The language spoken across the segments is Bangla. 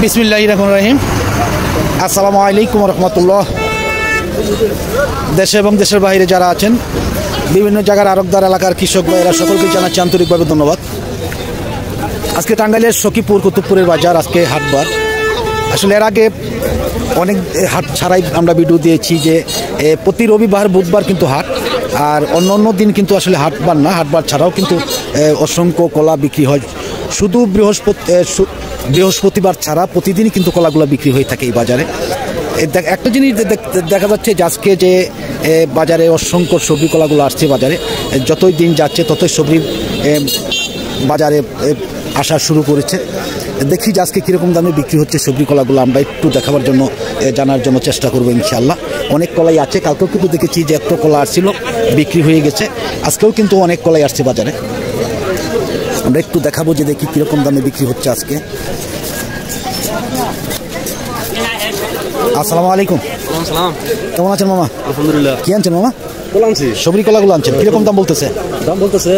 বিসমিল্লাহির রহমানির রহিম। আসসালামু আলাইকুম রহমতুল্লাহ। দেশে এবং দেশের বাইরে যারা আছেন, বিভিন্ন জায়গার আরবদার এলাকার কৃষক ভাইয়েরা সকলকে জানাচ্ছি আন্তরিকভাবে ধন্যবাদ। আজকে টাঙ্গাইলের সখীপুর কুতুবপুরের বাজার, আজকে হাটবার। আসলে এর আগে অনেক হাট ছাড়াই আমরা ভিডিও দিয়েছি যে প্রতি রবিবার বুধবার কিন্তু হাট, আর অন্য দিন কিন্তু আসলে হাটবার না, হাটবার ছাড়াও কিন্তু অসংখ্য কলা বিক্রি হয়। শুধু বৃহস্পতিবার ছাড়া প্রতিদিনই কিন্তু কলাগুলো বিক্রি হয়ে থাকে এই বাজারে। একটা জিনিস দেখা যাচ্ছে যে আজকে যে বাজারে অসংখ্য সবজি কলাগুলো আসছে বাজারে, যতই দিন যাচ্ছে ততই সবজি বাজারে আসা শুরু করেছে। দেখি যে আজকে কীরকম দামে বিক্রি হচ্ছে সবজি কলাগুলো, আমরা একটু দেখাবার জন্য জানার জন্য চেষ্টা করবো ইনশাআল্লাহ। অনেক কলাই আছে, কালকেও কিন্তু দেখেছি যে এত কলা আসছিল, বিক্রি হয়ে গেছে। আজকেও কিন্তু অনেক কলাই আসছে বাজারে, আমরা একটু দেখাবো যে দেখি কীরকম দামে বিক্রি হচ্ছে আজকে। আসসালামু আলাইকুম। কেমন আছেন মামা? আলহামদুলিল্লাহ। কি আনছেন মামা? কলা আনছি। সবজি কলাগুলো আনছেন, কিরকম দাম বলতেছে? দাম বলতেছে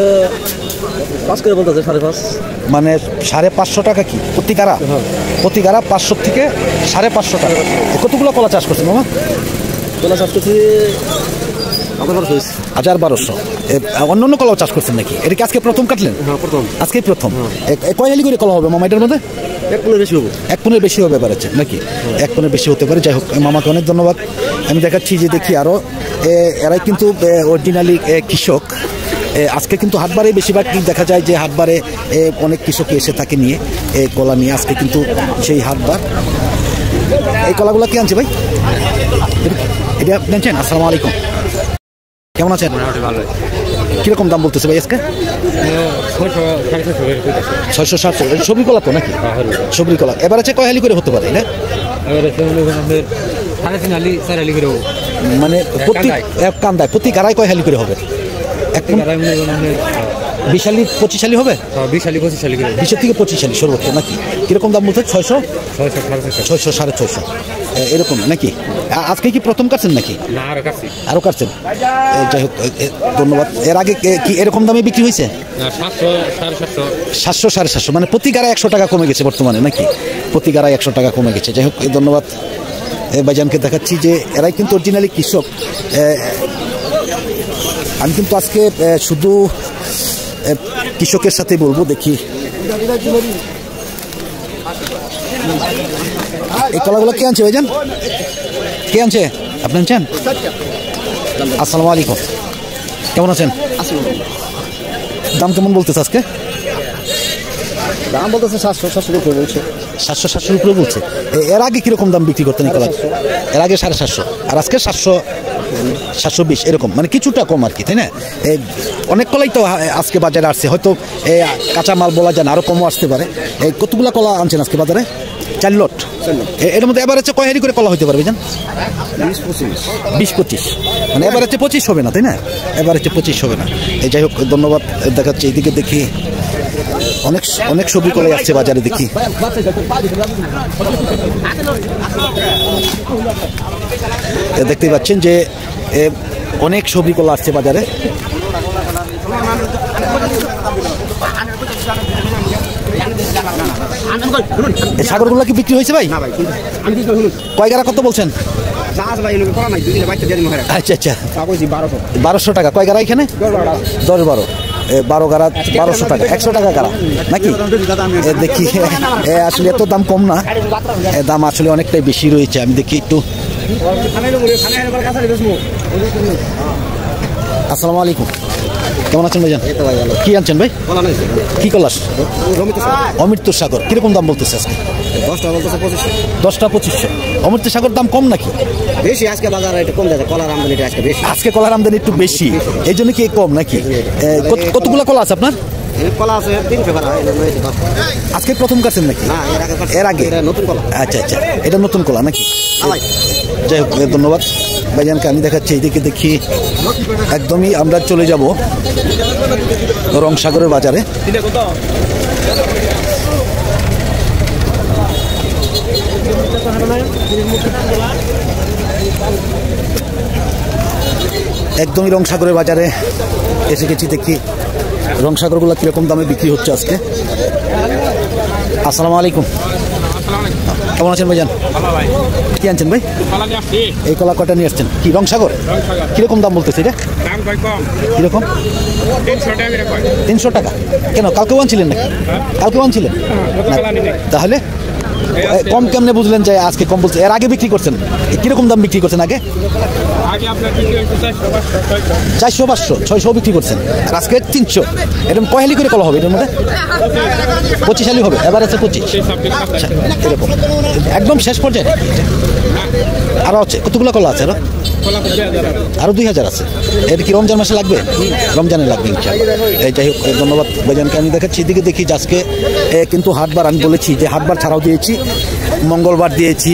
5 করে বলতেছে, 5.5। মানে 550 টাকা কি প্রতি গাড়া? প্রতি গাড়া 500 থেকে 550 টাকা। কতগুলো কলা চাষ করছেন মামা? কলা চাষ করছি 1200। অন্য কলাও চাষ করছেন নাকি? এটা কি আজকে প্রথম কাটলেন? হ্যাঁ, প্রথম। আজকেই প্রথম। কয় হালি করে কলা হবে মামা এটার মধ্যে? 1 পনের বেশি হবে। 1 পনের বেশি হবে পারছে নাকি? 1 পনের বেশি হতে পারে। যাই হোক, মামাকে অনেক ধন্যবাদ। আমি দেখাচ্ছি যে দেখি আরও এরাই কিন্তু অরিজিনালি কৃষক। আজকে কিন্তু হাটবারে বেশিরভাগ দেখা যায় যে হাটবারে অনেক কৃষক এসে থাকে নিয়ে কলা নিয়ে। আজকে কিন্তু সেই হাটবার। এই কলাগুলো কি আনছে ভাই? এটা আপনি আনছেন? আসসালামু আলাইকুম। কেমন আছেন? কিরকম দাম বলতেছে ভাই আজকে? 600-700 সবজি কলা তো নাকি? সবজি কলা এবার আছে কয় হালি করে হতে পারে? মানে প্রতি কান্দায় প্রতি গাড়ায় কয় হালি করে হবে? 20 হালি 25 হালি হবে? 20 থেকে 25 হালি সর্বোচ্চ নাকি? কিরকম দাম বলতে? 600, 600-650 এরকম নাকি? আজকে কি প্রথম কাটছেন নাকি? আরো কাটছেন? যাই হোক, ধন্যবাদ। এর আগে কি এরকম দামে বিক্রি হয়েছে? 700-750। মানে প্রতি গাড়ায় 100 টাকা কমে গেছে বর্তমানে নাকি? প্রতি গাড়ায় 100 টাকা কমে গেছে। যাই হোক, ধন্যবাদ ভাইজানকে দেখাচ্ছি যে এরাই কিন্তু অরিজিনালি কৃষক। আমি কিন্তু আজকে শুধু কৃষকের সাথে বলবো। দেখি এই কলাগুলো কে আনছে ভাইজান? কে আনছে? আপনি আনছেন? আসসালামু আলাইকুম। কেমন আছেন? দাম কেমন বলতেছে আজকে? দাম বলতেছে 700-700 উপরে বলছে। 700-700 উপরে বলছে। এর আগে কিরকম দাম বিক্রি করতেন কলা? এর আগে 750, আর আজকে 700-720 এরকম, মানে কিছুটা কম আর কি, তাই না? অনেক কলাই তো আজকে বাজারে আসছে, হয়তো কাঁচা মাল বলা যায় না, আরও কমও আসতে পারে। কতগুলো কলা আনছেন আজকে বাজারে? 4 লট। এর মধ্যে এবার হচ্ছে কয় হালি করে কলা হতে পারবে জান? 20-25। মানে এবার হচ্ছে 25 হবে না, তাই না? এবার হচ্ছে 25 হবে না। যাই হোক, ধন্যবাদ দেখাচ্ছে। এইদিকে দেখি অনেক সবজি কলাই আসছে বাজারে। দেখি দেখতে পাচ্ছেন যে অনেক সবজি কলা আসছে বাজারে। সাগরগুলো কি বিক্রি হয়েছে ভাই? কয় গাড়া কত বলছেন? আচ্ছা আচ্ছা, 1200 টাকা। কয় গাড়া এখানে? 10-12 গাড়া 1200 টাকা। 100 টাকা গাড়া নাকি? দেখি আসলে এত দাম কম না, দাম আসলে অনেকটাই বেশি রয়েছে। আমি দেখি একটু। আসসালামু আলাইকুম। কেমন আছেন ভাইজান? কি আনছেন ভাই? কি কলাস? অমৃত সাগর। কিরকম দাম বলতেছে আজকে? 10টা 2500। অমৃত সাগর দাম কম নাকি? বেশি আজকে বাজারে একটু কম যাচ্ছে, কলার আমদানি আজকে বেশি। আজকে কলার আমদানি একটু বেশি, এই জন্য কি কম নাকি? কতগুলো কলা আছে আপনার? কলা আছে 300 কলা। আজকে প্রথম কাটছেন নাকি? এর আগে নতুন কলা। আচ্ছা আচ্ছা, এটা নতুন কলা নাকি? যাই হোক, ধন্যবাদ ভাইজানকে। আমি দেখাচ্ছি এইদিকে দেখি, একদমই আমরা চলে যাব রংসাগরের বাজারে। একদমই রংসাগরের বাজারে এসে গেছি। দেখি রংসাগরগুলো কিরকম দামে বিক্রি হচ্ছে আজকে। আসসালামু আলাইকুম। কেমন আছেন ভাইজান? কি আনছেন ভাই? এই কলা কটা নিয়ে আসছেন? কি রংসাগর? কিরকম দাম বলতেছে এটা? কিরকম? 300 টাকা। কেন কালকেও আনছিলেন নাকি? কালকেও আনছিলেন? তাহলে কম কেমনে বুঝলেন যে আজকে কম বলছে? এর আগে বিক্রি করছেন কিরকম দাম বিক্রি করছেন? আগে 400, 500, 600 বিক্রি করছেন, আর আজকে 300। এরকম কয়হালি করে কলা হবে এটার মধ্যে? 25 হালি হবে, এবার আছে 25। এরকম একদম শেষ পর্যায়ে আরো আছে কতগুলো কলা আছে? আরো 2000 আছে। এটা কি রমজান মাসে লাগবে? রমজানে লাগবে ইনশাআল্লাহ। যাই হোক, ধন্যবাদ ভাইজানকে। আমি দেখাচ্ছি এদিকে, দেখি আজকে কিন্তু হাটবার আমি বলেছি যে হাটবার ছাড়াও দিয়েছি, মঙ্গলবার দিয়েছি,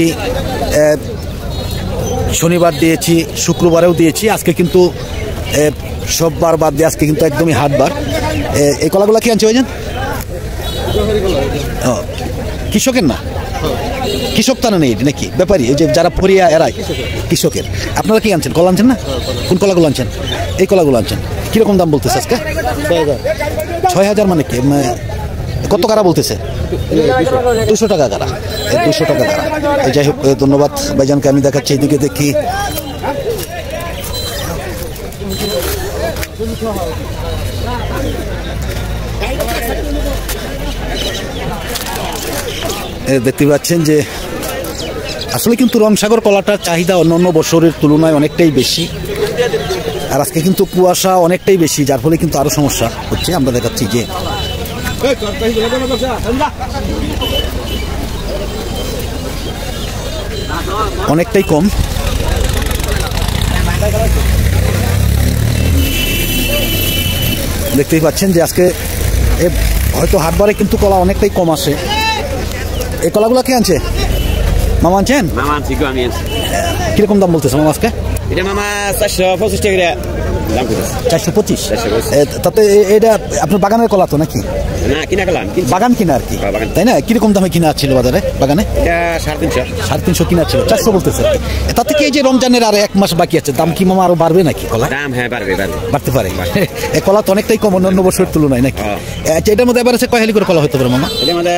শনিবার দিয়েছি, শুক্রবারেও দিয়েছি। আজকে কিন্তু সববার বাদ দিয়ে আজকে কিন্তু একদমই হাটবার। এই কলাগুলো কি আনছে ভাইজান? কৃষকের না? কৃষক তারা নেই নাকি ব্যাপারী? এই যে যারা ফরিয়া এরাই কৃষকের। আপনারা কি আনছেন? কলা আনছেন না? কোন কলাগুলো আনছেন? এই কলাগুলো আনছেন। কিরকম দাম বলতেছে আজকে? 6000। মানে কি কত কারা বলতেছে? 200 টাকা কারা। 200 টাকা কারা। যাই হোক, ধন্যবাদ ভাইজানকে। আমি দেখাচ্ছি এইদিকে, দেখি দেখতে পাচ্ছেন যে আসলে কিন্তু রংসাগর কলাটার চাহিদা অন্যান্য বছরের তুলনায় অনেকটাই বেশি, আর আজকে কিন্তু কুয়াশা অনেকটাই বেশি, যার ফলে কিন্তু আরো সমস্যা হচ্ছে। আমরা দেখাচ্ছি যে অনেকটাই কম। দেখতেই পাচ্ছেন যে আজকে হয়তো হাটবারে কিন্তু কলা অনেকটাই কম আসে। এই কলাগুলো কে আনছে? মামা আনছেন? মামা আনছি, আমি আনছি। কিরকম দাম বলতেছে মামা আজকে? এটা মামা 425 টাকা দাম করতেছে। 425। তাতে এটা আপনার বাগানের কলা তো নাকি? না, কিনা কলা। বাগান কিনা আর কি, তাই না? কিরকম দামে কিনা ছিল বাজারে? বাগানে এটা 350। 350 কিনা ছিল, 400 বলতেছে। তাতে কি এই যে রমজানের আর 1 মাস বাকি আছে, দাম কি মামা আরো বাড়বে নাকি কলা? দাম হ্যাঁ বাড়বে, বাড়তে পারে। এই কলা তো অনেকটাই কম অন্যান্য বছরের তুলনায় নাকি? আচ্ছা, এটার মধ্যে এবার আছে কয় হালি করে কলা হতে পারে মামা? এটার মধ্যে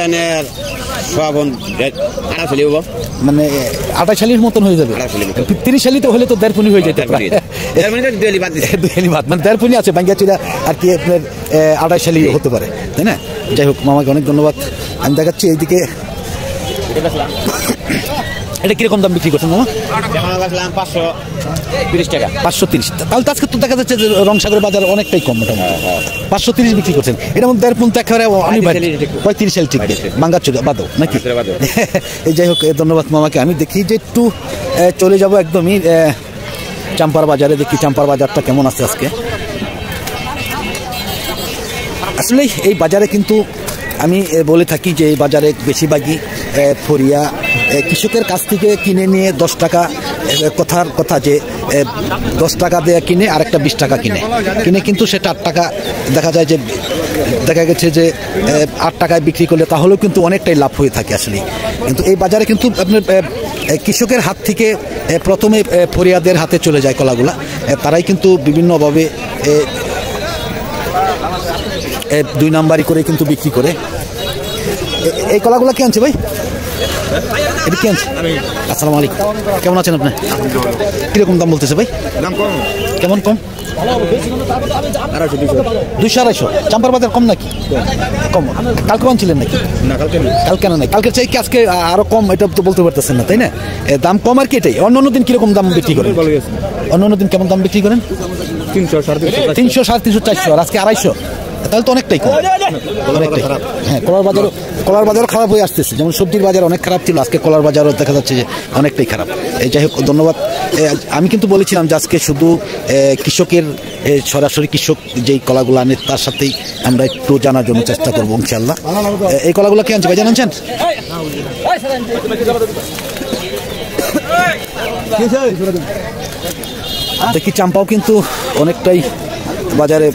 সব 28 হালি হবো। মানে 28 হালির মতন হয়ে যাবে। 30 হালি তো হলে তো 1.5 পুনি হয়ে যেতে পারে। 2 হালি বাদ, মানে 1.5 পুনি আছে বাঙ্গিয়াচিরা আর কি আপনার 28 হালি হতে পারে, তাই না? যাই হোক, মামাকে অনেক ধন্যবাদ। আমি দেখাচ্ছি এইদিকে, এটা কিরকম দাম বিক্রি করছেন মামা? 530 টাকা। 530। তাহলে আজকে তো দেখা যাচ্ছে যে রংসাগর বাজার অনেকটাই কম, মোটামুটি 530 বিক্রি করছেন। এটা মধ্যে 1.5 পুন একেবারে অনিবার্য 35 হালি টিকবে বাঙ্গাচুরা বাদও নাকি? এই যাই হোক, ধন্যবাদ মামাকে। আমি দেখি যে একটু চলে যাব একদমই চাম্পার বাজারে, দেখি চাম্পার বাজারটা কেমন আছে আজকে। আসলে এই বাজারে কিন্তু আমি বলে থাকি যে এই বাজারে বেশিরভাগই ফরিয়া কৃষকের কাছ থেকে কিনে নিয়ে 10 টাকা, কথার কথা যে 10 টাকা দিয়ে কিনে আরেকটা 20 টাকা কিনে কিন্তু সেটা 8 টাকা দেখা যায় যে দেখা গেছে যে 8 টাকায় বিক্রি করলে তাহলেও কিন্তু অনেকটাই লাভ হয়ে থাকে আসলে। কিন্তু এই বাজারে কিন্তু আপনার কৃষকের হাত থেকে প্রথমে ফরিয়াদের হাতে চলে যায় কলাগুলা, তারাই কিন্তু বিভিন্নভাবে 2 নাম্বারি করে কিন্তু বিক্রি করে। এই কলাগুলো কে আনছে ভাই? এটা কি আনছে? আসসালামু আলাইকুম। কেমন আছেন আপনি? কিরকম দাম বলতেছে ভাই? দাম কম। কেমন কম? 200-250। চাম্পার বাজার কম নাকি? কম। কালকে আনছিলেন নাকি? না, কালকে না, কালকের চাই কি আজকে আরো কম? এটা তো বলতে পারতেছেন না, তাই না? দাম কম আর কি এটাই। অন্য দিন কিরকম দাম বিক্রি করেন? অন্য দিন কেমন দাম বিক্রি করেন? 300, 350, 300, 350, 400, আর আজকে 250। তাহলে তো অনেকটাই কম। হ্যাঁ, কলার বাজারও খারাপ হয়ে আসতেছে। যেমন সবজির বাজার অনেক খারাপ ছিল, আজকে কলার বাজারও দেখা যাচ্ছে যে অনেকটাই খারাপ। যাই হোক, ধন্যবাদ। আমি কিন্তু বলেছিলাম যে আজকে শুধু কৃষকের সরাসরি কৃষক যেই কলাগুলো আনে তার সাথেই আমরা একটু জানার জন্য চেষ্টা করবো ইনশাআল্লাহ। এই কলাগুলো কে আনছে ভাই, জানাচ্ছেন? দেখি চাম্পাও কিন্তু অনেকটাই বাজারে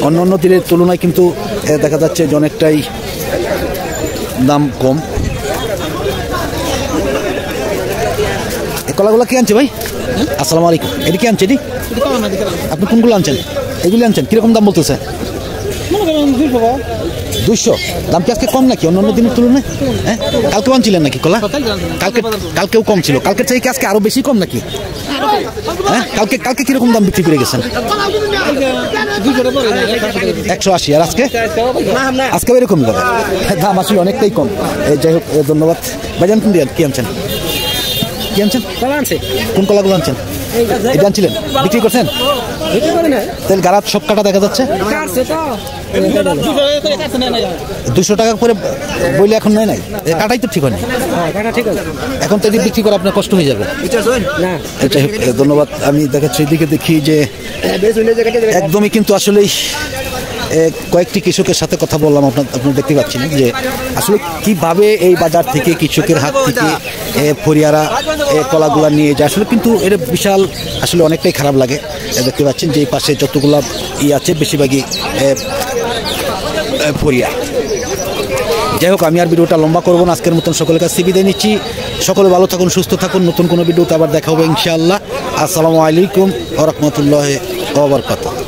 অন্য দিনের তুলনায় কিন্তু দেখা যাচ্ছে যে অনেকটাই দাম কম। কলাগুলো কি আনছে ভাই? আসসালামু আলাইকুম। এটা কি আনছে? আপনি কোনগুলো আনছেন? এগুলি আনছেন? কিরকম দাম বলতেছে? 200 দাম কি আজকে কম নাকি অন্যান্য দিনের তুলনায়? হ্যাঁ, কালকে আনছিলেন নাকি কলা? কালকেও কম ছিল, কালকের থেকে কি আজকে আরো বেশি কম নাকি? হ্যাঁ, কালকে কিরকম দাম বিক্রি করে গেছেন? 180। আর আজকে এরকম দাম আসলে অনেকটাই কম। যাই হোক, ধন্যবাদ ভাইজান। কি আনছেন? কোন কলাগুলো আনছেন? এটা আনছিলেন, বিক্রি করছেন? তেল গাড়াত সব কাটা দেখা যাচ্ছে। 200 টাকা করে বইলে এখন নেয় নাই, কাটাই তো ঠিক হয় না। এখন তো এদিকে বিক্রি করে আপনার কষ্ট হয়ে যাবে। যাই হোক, ধন্যবাদ। আমি দেখাচ্ছি এদিকে, দেখি যে একদমই কিন্তু আসলেই কয়েকটি কৃষকের সাথে কথা বললাম। আপনারা দেখতে পাচ্ছেন যে আসলে কিভাবে এই বাজার থেকে কৃষকের হাত থেকে ফরিয়ারা কলাগুলা নিয়ে যায়। আসলে কিন্তু এর বিশাল আসলে অনেকটাই খারাপ লাগে। দেখতে পাচ্ছেন যে এই পাশে যতগুলা আছে বেশিরভাগই ফরিয়া। যাই হোক, আমি আর ভিডিওটা লম্বা করবো না। আজকের মতন সকলের কাছে বিদায় নিচ্ছি। সকলে ভালো থাকুন, সুস্থ থাকুন। নতুন কোনো ভিডিওতে আবার দেখা হবে ইনশাআল্লাহ। আসসালামু আলাইকুম ওয়া রাহমাতুল্লাহি ওয়া বারাকাতুহু।